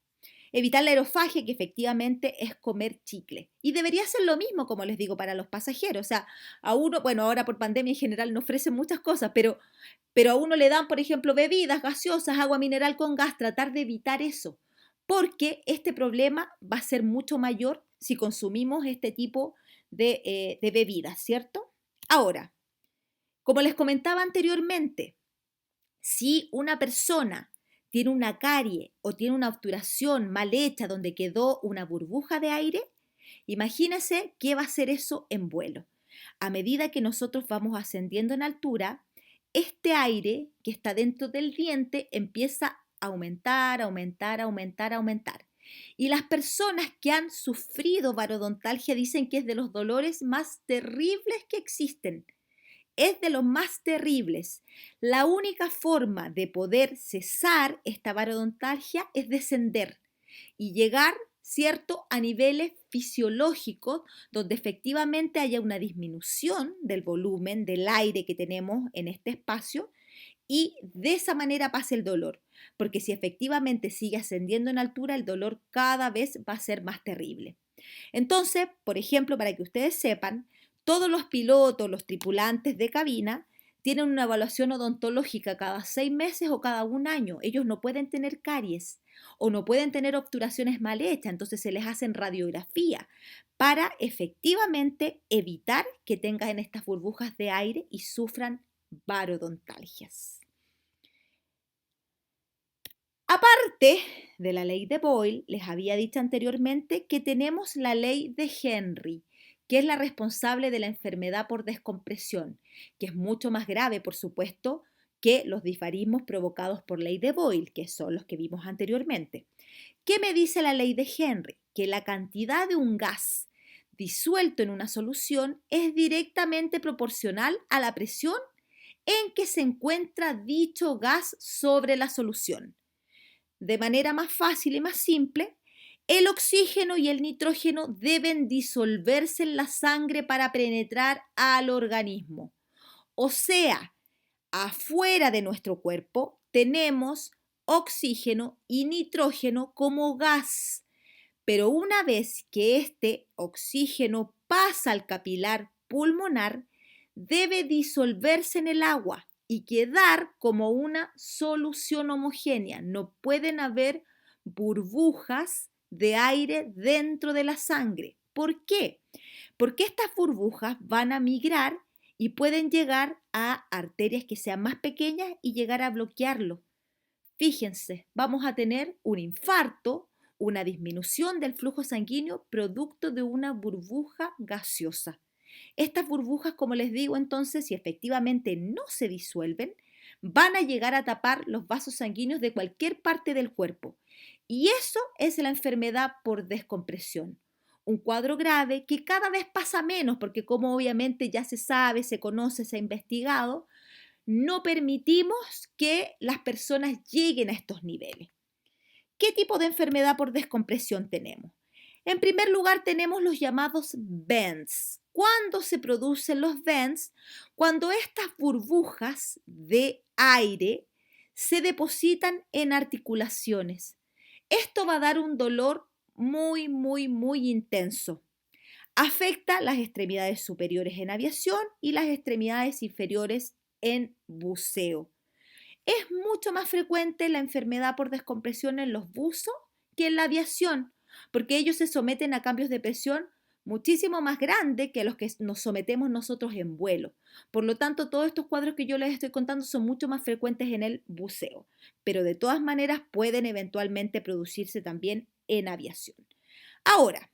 Evitar la aerofagia, que efectivamente es comer chicle. Y debería ser lo mismo, como les digo, para los pasajeros. O sea, a uno, bueno, ahora por pandemia en general no ofrecen muchas cosas, pero a uno le dan, por ejemplo, bebidas gaseosas, agua mineral con gas, tratar de evitar eso, porque este problema va a ser mucho mayor si consumimos este tipo de bebidas, ¿cierto? Ahora, como les comentaba anteriormente, si una persona tiene una carie o tiene una obturación mal hecha donde quedó una burbuja de aire, imagínense qué va a hacer eso en vuelo. A medida que nosotros vamos ascendiendo en altura, este aire que está dentro del diente empieza a aumentar, aumentar, aumentar, aumentar. Y las personas que han sufrido parodontalgia dicen que es de los dolores más terribles que existen. Es de los más terribles. La única forma de poder cesar esta parodontalgia es descender y llegar, ¿cierto?, a niveles fisiológicos donde efectivamente haya una disminución del volumen del aire que tenemos en este espacio y de esa manera pase el dolor. Porque si efectivamente sigue ascendiendo en altura, el dolor cada vez va a ser más terrible. Entonces, por ejemplo, para que ustedes sepan, todos los pilotos, los tripulantes de cabina, tienen una evaluación odontológica cada 6 meses o cada un año. Ellos no pueden tener caries o no pueden tener obturaciones mal hechas, entonces se les hacen radiografía para efectivamente evitar que tengan estas burbujas de aire y sufran parodontalgias. Aparte de la ley de Boyle, les había dicho anteriormente que tenemos la ley de Henry, que es la responsable de la enfermedad por descompresión, que es mucho más grave, por supuesto, que los disbarismos provocados por ley de Boyle, que son los que vimos anteriormente. ¿Qué me dice la ley de Henry? Que la cantidad de un gas disuelto en una solución es directamente proporcional a la presión en que se encuentra dicho gas sobre la solución. De manera más fácil y más simple, el oxígeno y el nitrógeno deben disolverse en la sangre para penetrar al organismo. O sea, afuera de nuestro cuerpo tenemos oxígeno y nitrógeno como gas, pero una vez que este oxígeno pasa al capilar pulmonar, debe disolverse en el agua y quedar como una solución homogénea. No pueden haber burbujas de aire dentro de la sangre. ¿Por qué? Porque estas burbujas van a migrar y pueden llegar a arterias que sean más pequeñas y llegar a bloquearlo. Fíjense, vamos a tener un infarto, una disminución del flujo sanguíneo producto de una burbuja gaseosa. Estas burbujas, como les digo entonces, si efectivamente no se disuelven, van a llegar a tapar los vasos sanguíneos de cualquier parte del cuerpo. Y eso es la enfermedad por descompresión. Un cuadro grave que cada vez pasa menos, porque como obviamente ya se sabe, se conoce, se ha investigado, no permitimos que las personas lleguen a estos niveles. ¿Qué tipo de enfermedad por descompresión tenemos? En primer lugar tenemos los llamados BENS. ¿Cuándo se producen los vents? Cuando estas burbujas de aire se depositan en articulaciones. Esto va a dar un dolor muy, muy, muy intenso. Afecta las extremidades superiores en aviación y las extremidades inferiores en buceo. Es mucho más frecuente la enfermedad por descompresión en los buzos que en la aviación, porque ellos se someten a cambios de presión muchísimo más grandes que los que nos sometemos nosotros en vuelo. Por lo tanto, todos estos cuadros que yo les estoy contando son mucho más frecuentes en el buceo, pero de todas maneras pueden eventualmente producirse también en aviación. Ahora,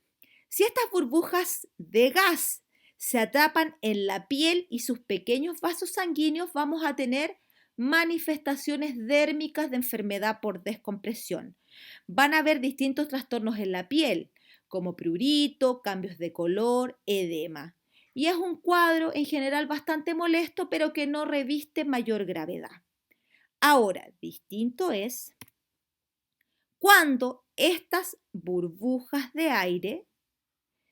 si estas burbujas de gas se atrapan en la piel y sus pequeños vasos sanguíneos, vamos a tener manifestaciones dérmicas de enfermedad por descompresión. Van a haber distintos trastornos en la piel, como prurito, cambios de color, edema. Y es un cuadro en general bastante molesto, pero que no reviste mayor gravedad. Ahora, distinto es cuando estas burbujas de aire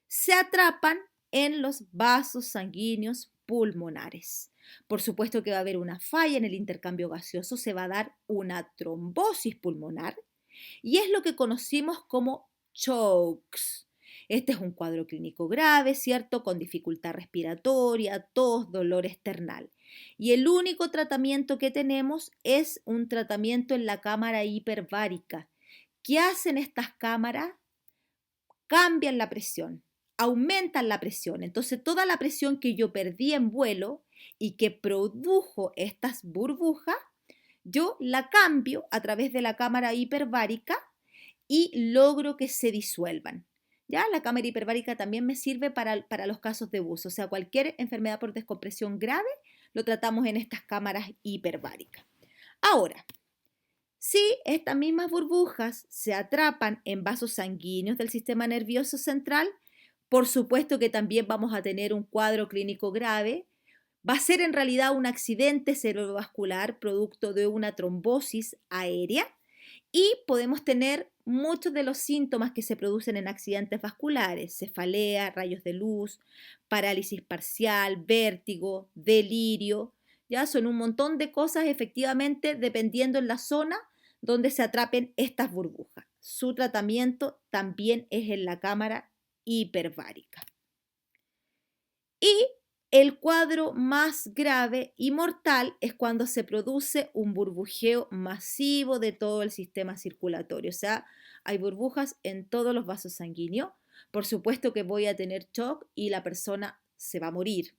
se atrapan en los vasos sanguíneos pulmonares. Por supuesto que va a haber una falla en el intercambio gaseoso, se va a dar una trombosis pulmonar y es lo que conocimos como chokes. Este es un cuadro clínico grave, ¿cierto? Con dificultad respiratoria, tos, dolor external. Y el único tratamiento que tenemos es un tratamiento en la cámara hiperbárica. ¿Qué hacen estas cámaras? Cambian la presión, aumentan la presión. Entonces, toda la presión que yo perdí en vuelo y que produjo estas burbujas, yo la cambio a través de la cámara hiperbárica y logro que se disuelvan. ¿Ya? La cámara hiperbárica también me sirve para los casos de buzo. O sea, cualquier enfermedad por descompresión grave lo tratamos en estas cámaras hiperbáricas. Ahora, si estas mismas burbujas se atrapan en vasos sanguíneos del sistema nervioso central, por supuesto que también vamos a tener un cuadro clínico grave. Va a ser en realidad un accidente cerebrovascular producto de una trombosis aérea y podemos tener muchos de los síntomas que se producen en accidentes vasculares: cefalea, rayos de luz, parálisis parcial, vértigo, delirio. Ya son un montón de cosas efectivamente dependiendo en la zona donde se atrapen estas burbujas. Su tratamiento también es en la cámara hiperbárica. Y el cuadro más grave y mortal es cuando se produce un burbujeo masivo de todo el sistema circulatorio. O sea, hay burbujas en todos los vasos sanguíneos. Por supuesto que voy a tener shock y la persona se va a morir.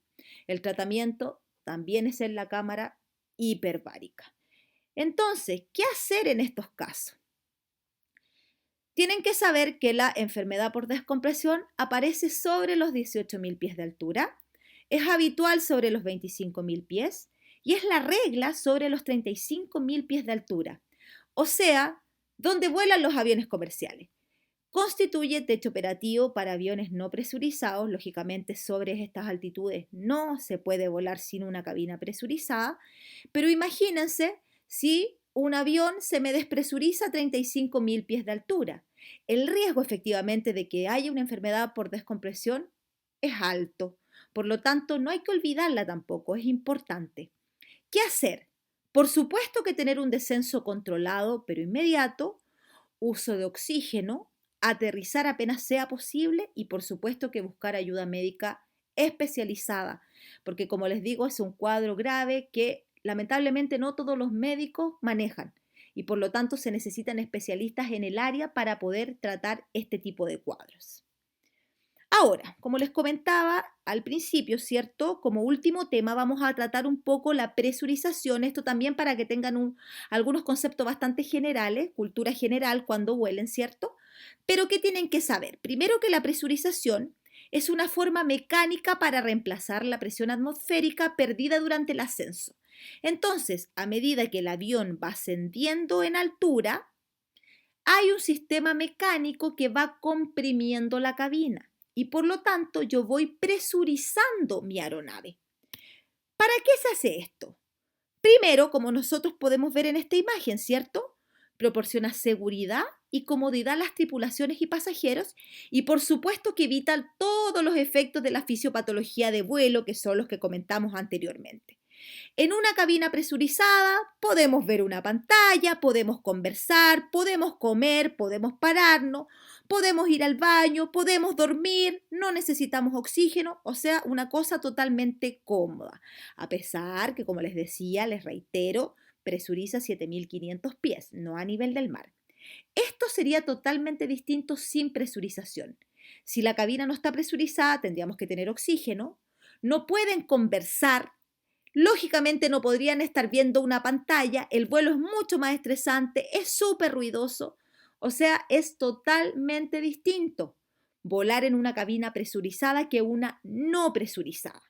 El tratamiento también es en la cámara hiperbárica. Entonces, ¿qué hacer en estos casos? Tienen que saber que la enfermedad por descompresión aparece sobre los 18.000 pies de altura, es habitual sobre los 25.000 pies y es la regla sobre los 35.000 pies de altura, o sea, donde vuelan los aviones comerciales. Constituye techo operativo para aviones no presurizados. Lógicamente, sobre estas altitudes no se puede volar sin una cabina presurizada, pero imagínense si un avión se me despresuriza a 35.000 pies de altura. El riesgo efectivamente de que haya una enfermedad por descompresión es alto. Por lo tanto, no hay que olvidarla tampoco, es importante. ¿Qué hacer? Por supuesto que tener un descenso controlado pero inmediato, uso de oxígeno, aterrizar apenas sea posible y por supuesto que buscar ayuda médica especializada, porque como les digo es un cuadro grave que lamentablemente no todos los médicos manejan y por lo tanto se necesitan especialistas en el área para poder tratar este tipo de cuadros. Ahora, como les comentaba al principio, ¿cierto? Como último tema vamos a tratar un poco la presurización, esto también para que tengan algunos conceptos bastante generales, cultura general cuando vuelen, ¿cierto? Pero ¿qué tienen que saber? Primero que la presurización es una forma mecánica para reemplazar la presión atmosférica perdida durante el ascenso. Entonces, a medida que el avión va ascendiendo en altura, hay un sistema mecánico que va comprimiendo la cabina y por lo tanto yo voy presurizando mi aeronave. ¿Para qué se hace esto? Primero, como nosotros podemos ver en esta imagen, ¿cierto? Proporciona seguridad y comodidad a las tripulaciones y pasajeros y por supuesto que evita todos los efectos de la fisiopatología de vuelo que son los que comentamos anteriormente. En una cabina presurizada podemos ver una pantalla, podemos conversar, podemos comer, podemos pararnos, podemos ir al baño, podemos dormir, no necesitamos oxígeno, o sea, una cosa totalmente cómoda. A pesar que, como les decía, les reitero, presuriza 7.500 pies, no a nivel del mar. Esto sería totalmente distinto sin presurización. Si la cabina no está presurizada, tendríamos que tener oxígeno, no pueden conversar. Lógicamente no podrían estar viendo una pantalla, el vuelo es mucho más estresante, es súper ruidoso, o sea, es totalmente distinto volar en una cabina presurizada que una no presurizada.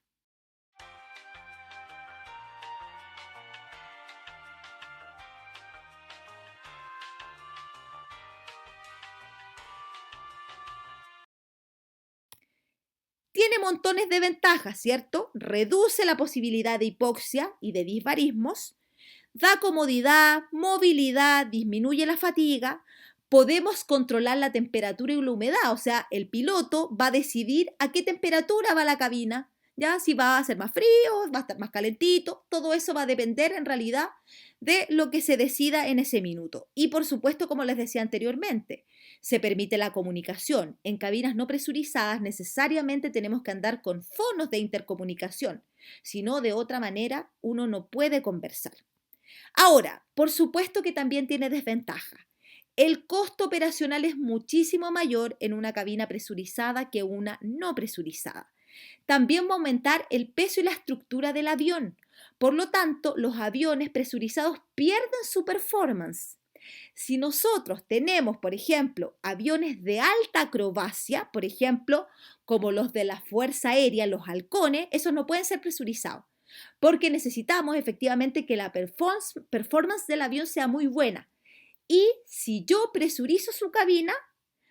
Tiene montones de ventajas, ¿cierto? Reduce la posibilidad de hipoxia y de disbarismos, da comodidad, movilidad, disminuye la fatiga, podemos controlar la temperatura y la humedad, o sea, el piloto va a decidir a qué temperatura va la cabina, ya si va a ser más frío, va a estar más calentito, todo eso va a depender en realidad de lo que se decida en ese minuto. Y por supuesto, como les decía anteriormente, se permite la comunicación. En cabinas no presurizadas necesariamente tenemos que andar con fonos de intercomunicación, si no, de otra manera uno no puede conversar. Ahora, por supuesto que también tiene desventaja. El costo operacional es muchísimo mayor en una cabina presurizada que una no presurizada. También va a aumentar el peso y la estructura del avión. Por lo tanto, los aviones presurizados pierden su performance. Si nosotros tenemos, por ejemplo, aviones de alta acrobacia, por ejemplo, como los de la Fuerza Aérea, los halcones, esos no pueden ser presurizados, porque necesitamos efectivamente que la performance del avión sea muy buena. Y si yo presurizo su cabina,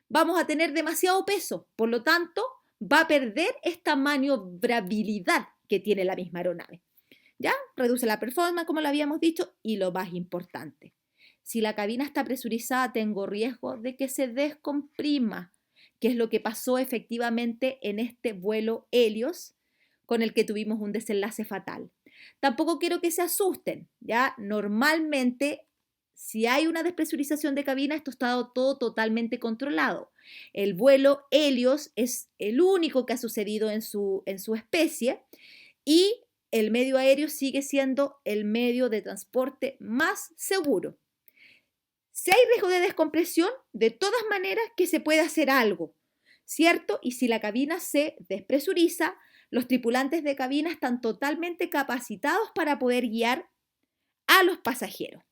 vamos a tener demasiado peso, por lo tanto, va a perder esta maniobrabilidad que tiene la misma aeronave. ¿Ya? Reduce la performance, como lo habíamos dicho, y lo más importante. Si la cabina está presurizada, tengo riesgo de que se descomprima, que es lo que pasó efectivamente en este vuelo Helios, con el que tuvimos un desenlace fatal. Tampoco quiero que se asusten, ¿ya? Normalmente, si hay una despresurización de cabina, esto está todo totalmente controlado. El vuelo Helios es el único que ha sucedido en su especie y el medio aéreo sigue siendo el medio de transporte más seguro. Si hay riesgo de descompresión, de todas maneras que se puede hacer algo, ¿cierto? Y si la cabina se despresuriza, los tripulantes de cabina están totalmente capacitados para poder guiar a los pasajeros.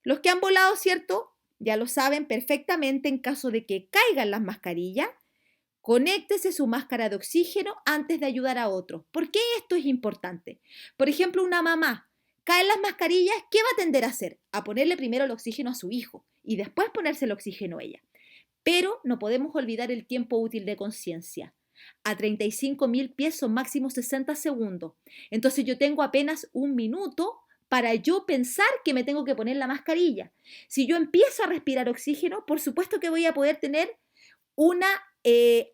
Los que han volado, ¿cierto? Ya lo saben perfectamente en caso de que caigan las mascarillas. Conéctese su máscara de oxígeno antes de ayudar a otros. ¿Por qué esto es importante? Por ejemplo, una mamá caen las mascarillas, ¿qué va a tender a hacer? A ponerle primero el oxígeno a su hijo y después ponerse el oxígeno a ella. Pero no podemos olvidar el tiempo útil de conciencia. A 35.000 pies son máximo 60 segundos. Entonces yo tengo apenas un minuto para yo pensar que me tengo que poner la mascarilla. Si yo empiezo a respirar oxígeno, por supuesto que voy a poder tener una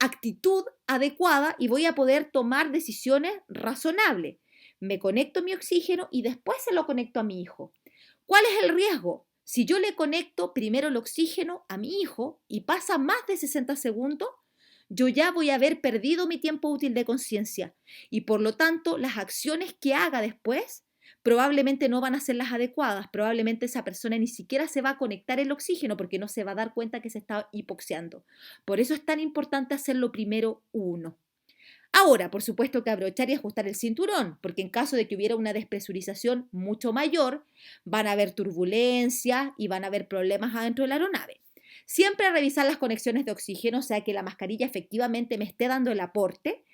actitud adecuada y voy a poder tomar decisiones razonables. Me conecto a mi oxígeno y después se lo conecto a mi hijo. ¿Cuál es el riesgo? Si yo le conecto primero el oxígeno a mi hijo y pasa más de 60 segundos, yo ya voy a haber perdido mi tiempo útil de conciencia y por lo tanto las acciones que haga después probablemente no van a ser las adecuadas, probablemente esa persona ni siquiera se va a conectar el oxígeno porque no se va a dar cuenta que se está hipoxiando. Por eso es tan importante hacerlo primero uno. Ahora, por supuesto que abrochar y ajustar el cinturón, porque en caso de que hubiera una despresurización mucho mayor, van a haber turbulencias y van a haber problemas adentro de la aeronave. Siempre revisar las conexiones de oxígeno, o sea que la mascarilla efectivamente me esté dando el aporte.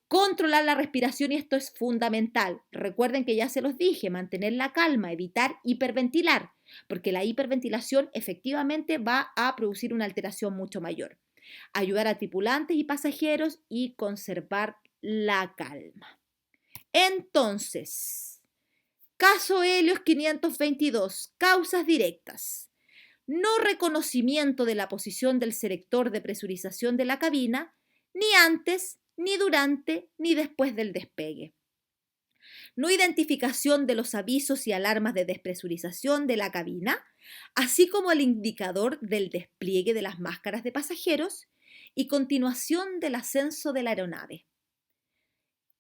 Controlar la respiración y esto es fundamental. Recuerden que ya se los dije, mantener la calma, evitar hiperventilar, porque la hiperventilación efectivamente va a producir una alteración mucho mayor. Ayudar a tripulantes y pasajeros y conservar la calma. Entonces, caso Helios 522, causas directas. no reconocimiento de la posición del selector de presurización de la cabina, ni antes, ni durante, ni después del despegue. No identificación de los avisos y alarmas de despresurización de la cabina, así como el indicador del despliegue de las máscaras de pasajeros y continuación del ascenso de la aeronave.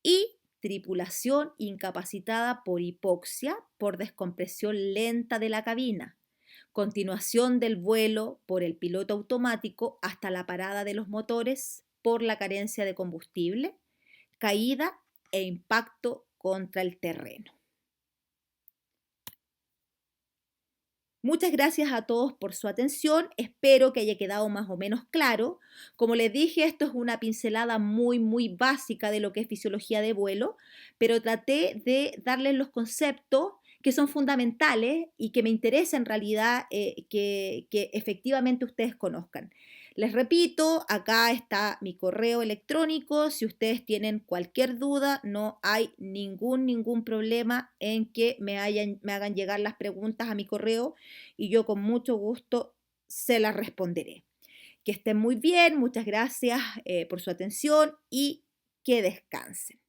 Y tripulación incapacitada por hipoxia, por descompresión lenta de la cabina. Continuación del vuelo por el piloto automático hasta la parada de los motores por la carencia de combustible, caída e impacto contra el terreno. Muchas gracias a todos por su atención. Espero que haya quedado más o menos claro. Como les dije, esto es una pincelada muy básica de lo que es fisiología de vuelo, pero traté de darles los conceptos que son fundamentales y que me interesa en realidad que efectivamente ustedes conozcan. Les repito, acá está mi correo electrónico. Si ustedes tienen cualquier duda, no hay ningún problema en que me hagan llegar las preguntas a mi correo y yo con mucho gusto se las responderé. Que estén muy bien, muchas gracias por su atención y que descansen.